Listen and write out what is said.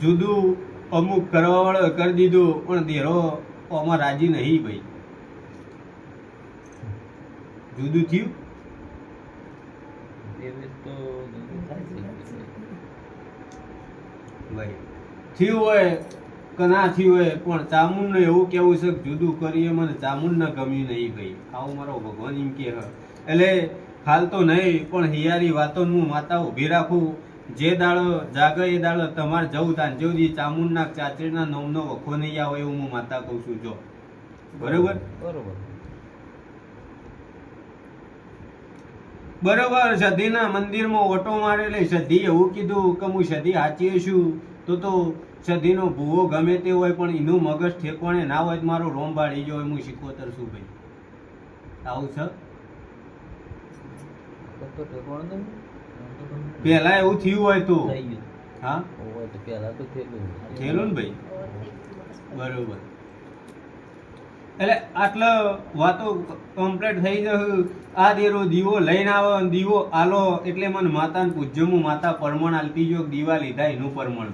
જુદું અમુક કરવા વાળો કરી દીધું પણ દેરો આમાં રાજી નહીં ભાઈ. જુદું થયું ભાઈ, થયું હોય કે ના થયું હોય પણ ચામુંડને એવું કેવું છે કે જુદું કરીએ મને ચામુંડને ગમ્યું નહીં ભાઈ. આવું મારો ભગવાન એમ કે એટલે હાલ તો નહીં પણ હિયારી વાતો હું માતા ઊભી રાખું. જે દાડો જાગે એ દાડો તમારે જવું તાન જેવડી ચામુંડના ચાચડીના નોમનો વખો નહીં આવે એવું હું માતા કહું છું. જો બરોબર બરોબર. સધીના મંદિરમાં ઓટો મારેલી સધી એવું કીધું કે હું સધી સાચી છું તો સધીનો ભૂવો ગમે તે હોય પણ એનું મગજ ઠેકવાણે ના હોય તો મારો રોમ બાળી ગયો હોય હું શીખોતર છું ભાઈ. આવું છે પેલા એવું થયું હોય તો હા થયેલું ને ભાઈ. બરોબર. એટલે આટલા વાતો કમ્પ્લીટ થઈ જશે. આ દેરો દીવો લઈને આવે દીવો આલો એટલે મને માતાને પૂજ્ય હું માતા પરમણ આલતી જો દીવા લીધા એનું પરમણ.